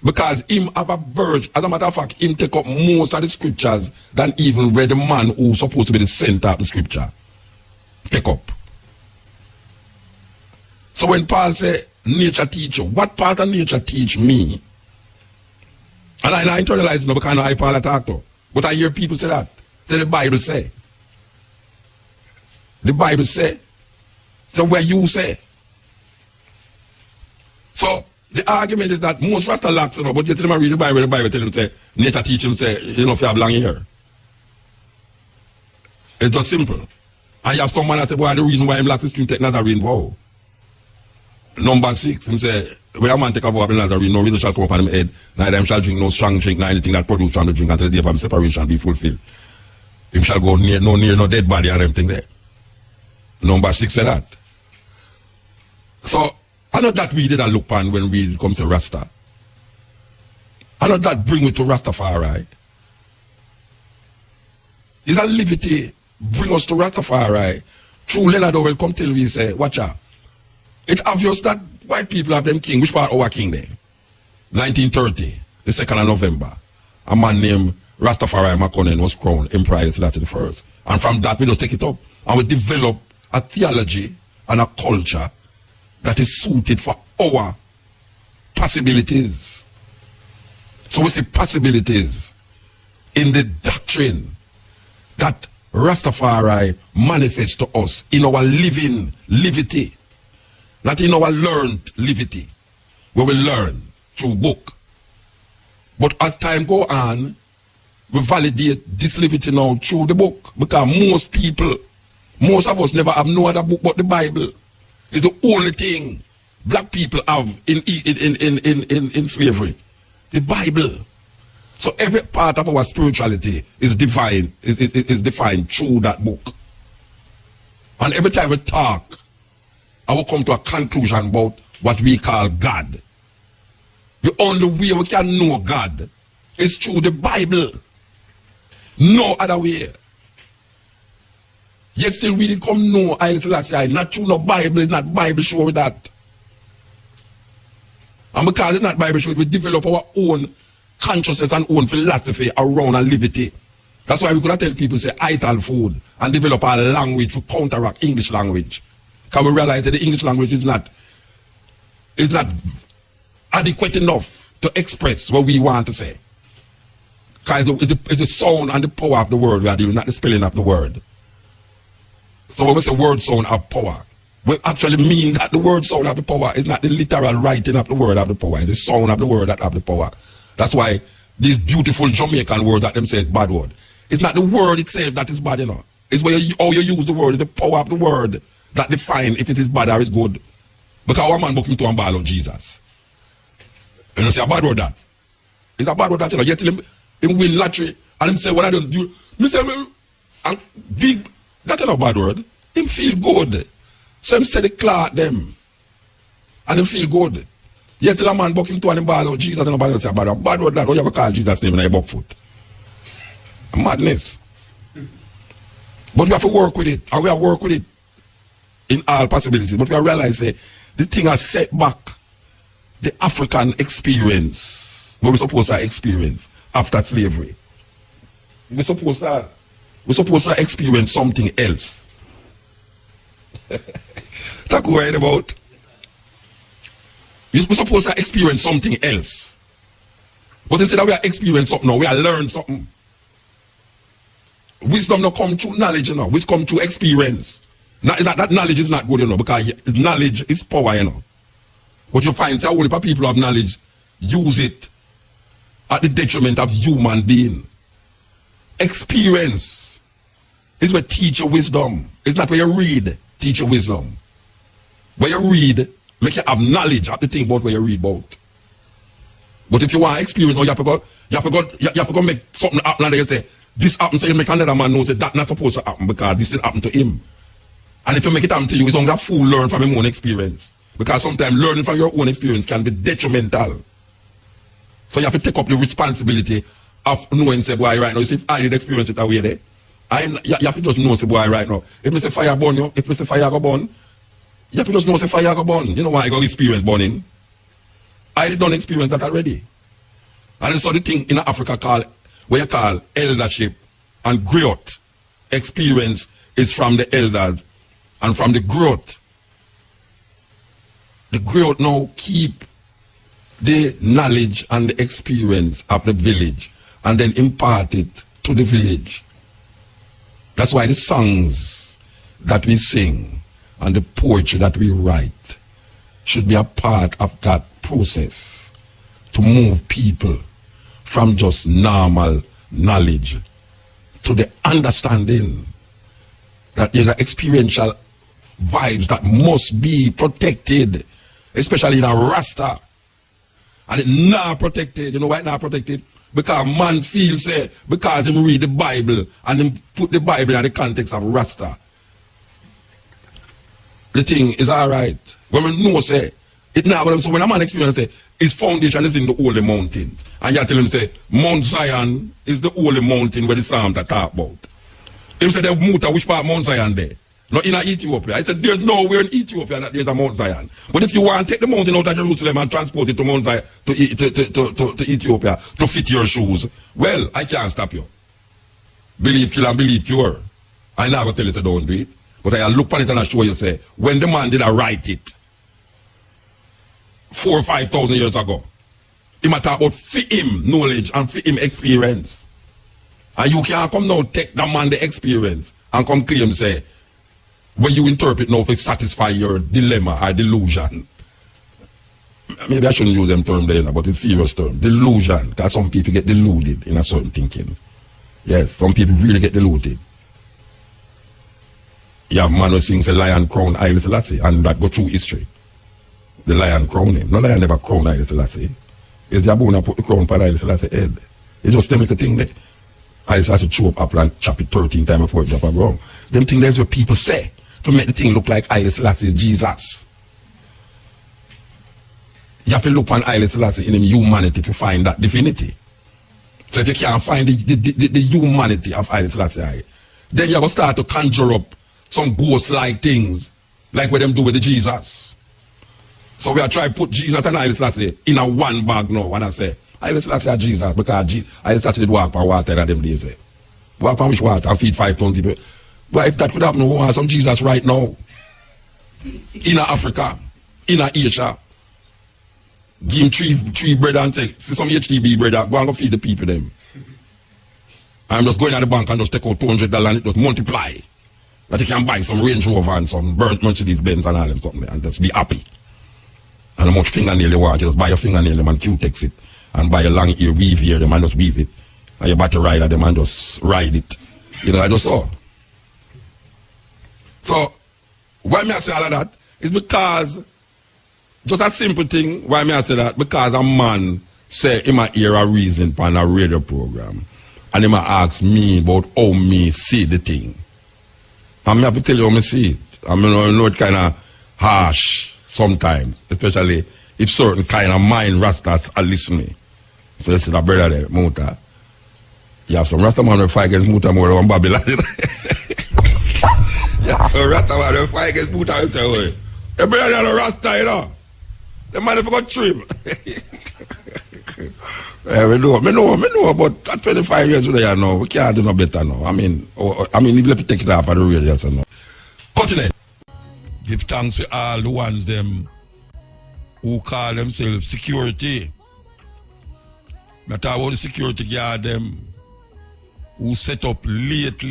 Because him have a verge, as a matter of fact, him take up most of the scriptures than even where the man who's supposed to be the center of the scripture take up. So when Paul say nature teach you, what part of nature teach me? And I internalize it now because I Paul talk to. But I hear people say that. Say the Bible say. The Bible say. So where you say. So the argument is that most Rasta lacks, you know, but you tell them read the Bible tell them say nature teach him say, you know, if you have long hair. It's just simple. And you have someone that say, boy, the reason why him lacks is to take Nazarene vow. Number 6, him say, when a man take a vow of the Nazarene, no reason shall come upon him head, neither him shall drink no strong drink, nor anything that produce from the drink until the day of his separation be fulfilled. Him shall go near no dead body and everything there. Number 6 say that. So, I know that we did a look on when we come to Rasta. I know that bring we to Rastafari. It's a livity bring us to Rastafari. True Leonard will come tell we say, watch out. It's obvious that white people have them king. Which part our king there? 1930, the 2nd of November. A man named Rastafari Makonnen was crowned Emperor Selassie I. And from that we just take it up. And we develop a theology and a culture that is suited for our possibilities. So we see possibilities in the doctrine that Rastafari manifests to us in our living livity. Not in our learned livity, where we learn through book. But as time go on, we validate this livity now through the book. Because most of us never have no other book but the Bible. It's the only thing black people have in slavery. The Bible. So every part of our spirituality is defined through that book. And every time we talk, I will come to a conclusion about what we call God. The only way we can know God is through the Bible. No other way. Yet still we did come know Haile Selassie, not through no Bible, it's not Bible show with that. And because it's not Bible show, we develop our own consciousness and own philosophy around and livity. That's why we could tell people say ital food and develop our language to counteract English language. Because we realize that the English language is not adequate enough to express what we want to say. Because it's the sound and the power of the word we are dealing, not the spelling of the word. So when we say word sound have power, we actually mean that the word sound have the power. It's not the literal writing of the word have the power. It's the sound of the word that have the power. That's why these beautiful Jamaican words that them say is bad word. It's not the word itself that is bad, you know. It's how you use the word, it's the power of the word that define if it is bad or it's good. Because our man book me to a ball of Jesus. And you say a bad word that. It's a bad word that, you know. You tell him win lottery and him say what I don't do. Me say and big, that's not a bad word. Him feel good. So him say the cloth them. And him feel good. Yet till a man book him to and ball of Jesus and nobody say a bad word that. What you ever call Jesus name in a buck foot? A madness. But we have to work with it. And we have to work with it in all possibilities. But we have to realize that the thing has set back the African experience. What we're supposed to experience after slavery. We're supposed to experience something else. That's what we're worried about. We're supposed to experience something else. But instead of we are experiencing something now, we are learning something. Wisdom not come through knowledge, you know. Wisdom come through experience. That knowledge is not good, you know, because knowledge is power, you know. But you find that only people who have knowledge use it at the detriment of human being. Experience is where teach your wisdom. It's not where you read, teach your wisdom. Where you read, make you have knowledge of the thing about where you read about. But if you want experience, you have to go make something happen and you say, this happened, so you make another man know that that's not supposed to happen because this didn't happen to him. And if you make it happen to you, it's only a fool learn from his own experience. Because sometimes learning from your own experience can be detrimental. So you have to take up the responsibility of knowing, say, boy, right now, you see, if I did experience it that way there, you have to just know, say, boy, right now, if I say fire burn you, if I say fire go burn, you have to just know, say, fire go burn. You know why I got experience burning? I did not experience that already. And it's the thing in Africa called, where you call eldership and growth. Experience is from the elders and from the growth. The growth now keep the knowledge and the experience of the village and then impart it to the village. That's why the songs that we sing and the poetry that we write should be a part of that process to move people from just normal knowledge to the understanding that there's an experiential vibes that must be protected, especially in a Rasta. And it's not protected. You know why it's not protected? Because man feels, because he read the Bible and he put the Bible in the context of Rasta. The thing is alright. When we know, say, it now, so when a man experiences, his foundation is in the holy mountain. And you tell him, say, Mount Zion is the holy mountain where the Psalms are talk about. Him say, the Muta, which part Mount Zion there? Not in Ethiopia. I said, there's nowhere in Ethiopia that there's a Mount Zion. But if you want to take the mountain out of Jerusalem and transport it to Mount Zion, to Ethiopia, to fit your shoes, well, I can't stop you. Believe kill and believe cure. I never tell you to don't do it. But I look on it and I show you, say, when the man did I write it, 4,000 or 5,000 years ago, he might talk about for him knowledge and for him experience. And you can't come now take that man the experience and come claim, say, when you interpret now to satisfy your dilemma or delusion. maybe I shouldn't use them term there, but it's serious term. Delusion, because some people get deluded in a certain thinking. Yes, some people really get deluded. You have man who sings the lion crown Haile Selassie, and that go through history. The lion crown him. No lion never crown Haile Selassie. It's the Abuna put the crown on Haile Selassie head. It's just them little thing there. Haile Selassie chew up apple and chop it 13 times before it drop a ground. Them things that's what people say to make the thing look like Haile Selassie is Jesus. You have to look on Haile Selassie in humanity to find that divinity. So if you can't find the humanity of Haile Selassie, then you have to start to conjure up some ghost-like things, like what them do with the Jesus. So we are trying to put Jesus and Haile Selassie in a one bag now, and I say, Haile Selassie are Jesus, because Haile Selassie did walk on water in them days. Walk on which water? And feed 5,000 people. But if that could happen, we want some Jesus right now. In Africa, in Asia. Give him three bread and take some HTB bread, go and go feed the people them. I'm just going to the bank and just take out $200 and it just multiply. That you can buy some Range Rover and some burnt Mercedes Benz and all them something and just be happy. And how much fingernail you want, you just buy your fingernail them and Q-tex it. And buy a long ear, weave here them and just weave it. And you battery ride them and just ride it. You know, I just saw. So, why me I say all of that? It's because, just a simple thing, why me I say that? Because a man say he might hear a reason on a radio program. And he might ask me about how me see the thing. And I have to tell you how I see it. I mean, I know it's kind of harsh sometimes, especially if certain kind of mind rastas are listening. So this is a brother there, Muta. You have some Rasta man who fight against Muta more than Babylon. Yeah, so Rasta man who fight against Muta and say, "Hey, the brother there Rasta, you know. The man if got trim." Yeah, me know, but at 25 years old, you know, we can't do no better now. I mean, if you take it off of the radio, so no. Continue. Give thanks to all the ones them who call themselves security. I talk about the security guard them who set up late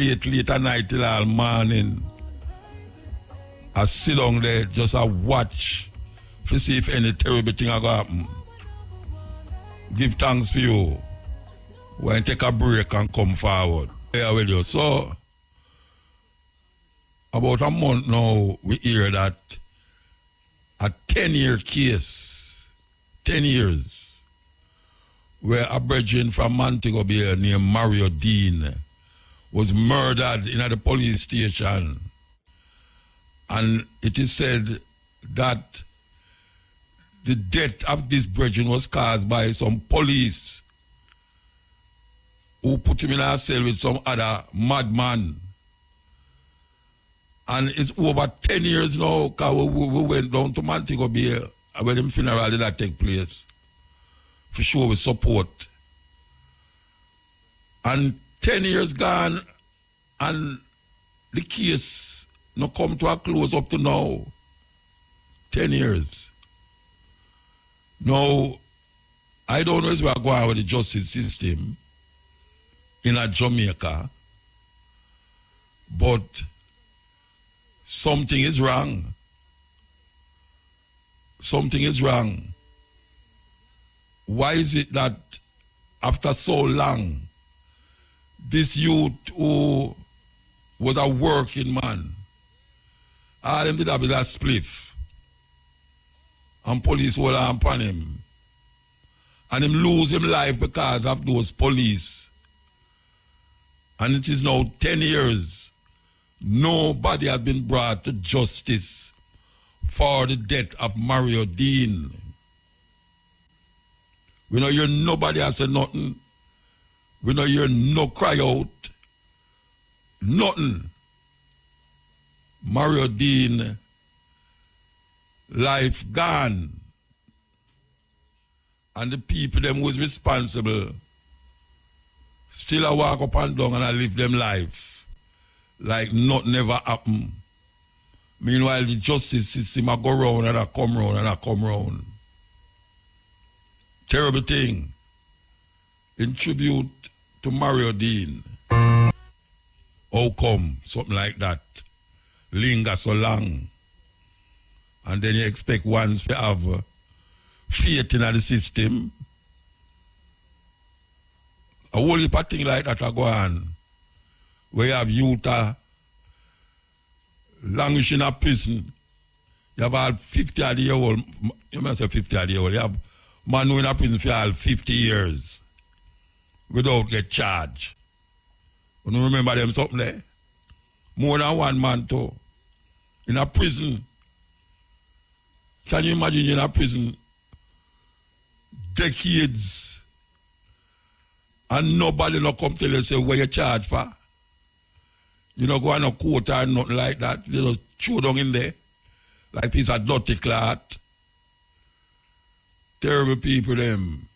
at night till all morning. I sit down there just a watch to see if any terrible thing will happen. Give thanks for you. When take a break and come forward. Here with you. So, about a month now, we hear that a 10-year case, 10 years, where a brethren from Montego Bay named Mario Dean was murdered in the police station. And it is said that the death of this brethren was caused by some police who put him in a cell with some other madman. And it's over 10 years now because we went down to Montego Bay when the funeral did that take place. For sure with support. And 10 years gone and the case not come to a close up to now. 10 years. Now, I don't know if we are going with the justice system in Jamaica, but something is wrong. Something is wrong. Why is it that after so long, this youth who was a working man, all them did have a spliff, and police hold on upon him, and him lose him life because of those police. And it is now 10 years, nobody has been brought to justice for the death of Mario Dean. We know hear nobody has said nothing. We know hear no cry out. Nothing. Mario Dean, life gone. And the people them who is responsible still a walk up and down and I live them life like nothing ever happened. Meanwhile, the justice system a go round and a come round and a come round. Terrible thing. In tribute to Mario Dean. How come something like that linger so long? And then you expect ones to have faith in the system. A whole heap of things like that are going on. We have Muta languishing in a prison. You have all 50-year-old, you must say 50-year-old, you have man who in a prison for all 50 years without get charged. You don't remember them something there? More than one man too. In a prison. Can you imagine in a prison decades and nobody no come tell you say what you charge for? You know, go on a court or nothing like that. They just throw down in there like piece of dirty cloth. Terrible people them.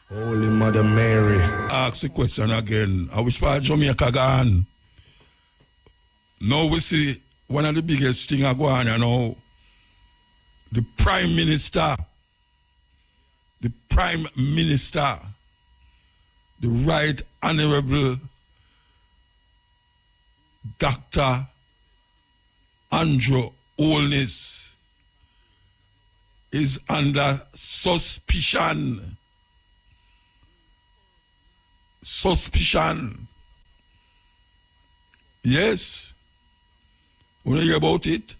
Holy Mother Mary. Ask the question again. I wish for Jamaica gone. Now we see one of the biggest things I go on, you know. The Prime Minister, the Right Honorable Dr. Andrew Holness is under suspicion. Yes. When you hear about it,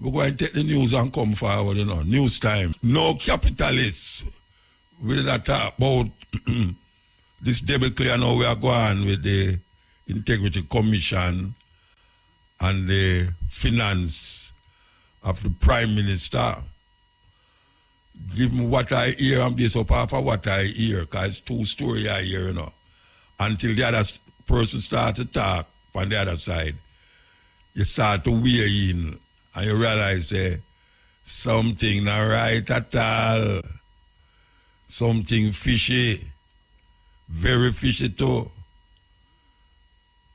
we're going to take the news and come forward, you know. News time. No capitalists. We did talk about this debacle now we are going with the Integrity Commission and the finance of the Prime Minister. Give me what I hear and base up off of what I hear, because it's two stories I hear, you know. Until the other person start to talk on the other side, you start to weigh in and you realize something not right at all. Something fishy. Very fishy too.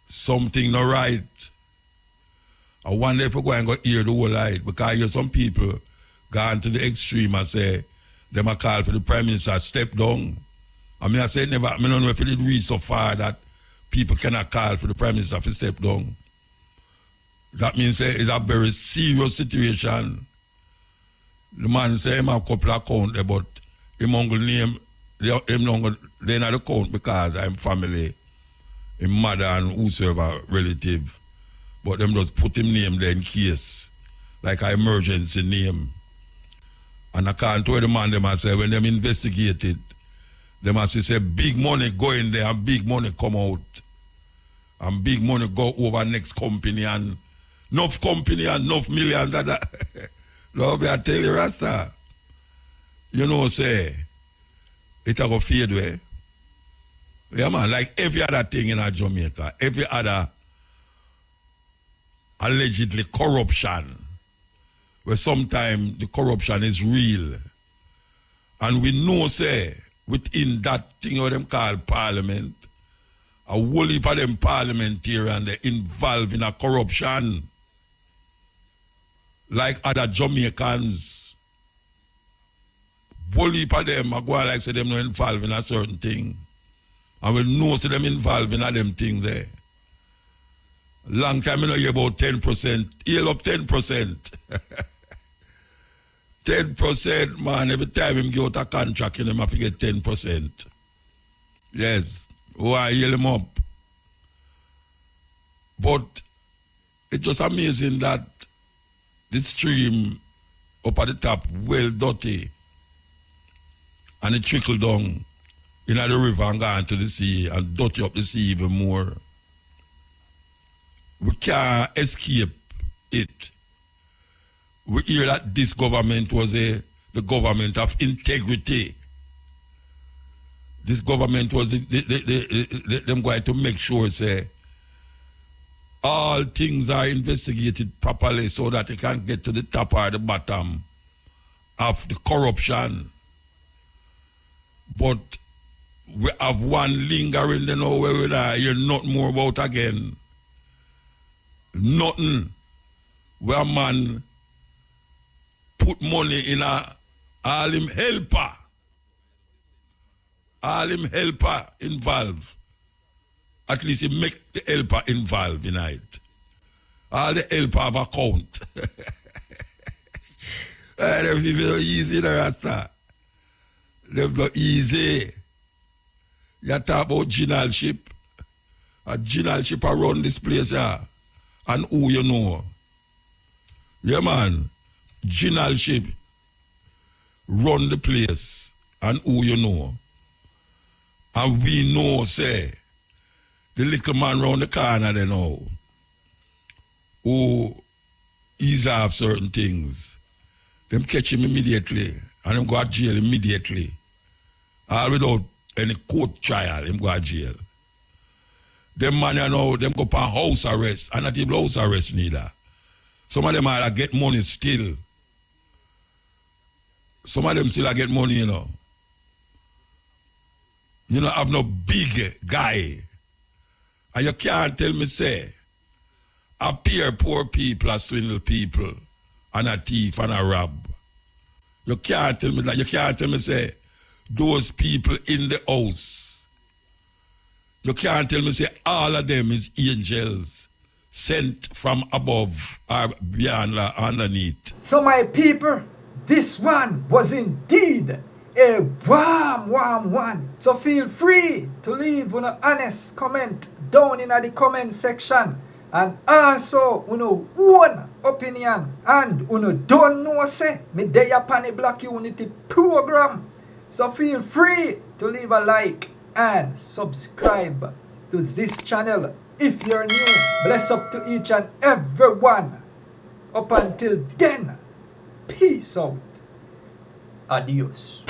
Something not right. I wonder if we're going to hear the whole light, because I hear some people gone to the extreme and say, them a call for the Prime Minister step down. I mean, I say never, I don't know if it did reach so far that people cannot call for the Prime Minister to step down. That means it's a very serious situation. The man say him have a couple of accounts there, but him uncle name, him uncle, they not account because I'm family, him mother and whosoever relative. But them just put him name there in case, like an emergency name. And I can't tell the man, them say, when them investigated, they must say big money go in there and big money come out. And big money go over next company and enough company and enough millions of that. Love, I tell you, Rasta. You know, say, it a go fade away. Yeah, man, like every other thing in Jamaica, every other allegedly corruption, where sometimes the corruption is real. And we know, say, within that thing what them call parliament, a whole heap of them parliamentarians they involved in a corruption. Like other Jamaicans. Whole heap of them are going like say them not involved in a certain thing. And we know say them involved in a them thing there. Long time I know hear about 10%. Heal up 10%. 10%, man. Every time him get out a contract, him have to get 10%. Yes. Why heal him up? But it's just amazing that the stream up at the top, well dirty, and it trickle down into the river and go into the sea and dirty up the sea even more. We can't escape it. We hear that this government was the government of integrity. This government was them going to make sure, say, all things are investigated properly so that they can get to the top or the bottom of the corruption. But we have one lingering, you know, where we hear nothing more about again. Nothing. Where a man put money in all him helper. All him helper involved. At least he make the helper involved in it. All the helper have account. Them people easy, the Rasta. Them not easy. You talk about generalship. A generalship around this place, yeah. And who you know. Yeah, man. Generalship run the place. And who you know. And we know, say, the little man round the corner, they know, who ease off certain things. Them catch him immediately, and them go to jail immediately. All without any court trial, them go to jail. Them man, you know, them go for house arrest, and not even house arrest neither. Some of them are get money still. Some of them still get money, you know. You know, have no big guy. And you can't tell me, say, appear poor people are swindle people and a thief and a rob. You can't tell me that. You can't tell me, say, those people in the house. You can't tell me, say, all of them is angels sent from above or beyond or underneath. So my people, this one was indeed a warm one. So feel free to leave an honest comment down in the comment section. And also, own opinion. And don't know, say, me dey upon the Black Unity program. So feel free to leave a like and subscribe to this channel if you're new. Bless up to each and every one. Up until then, peace out. Adios.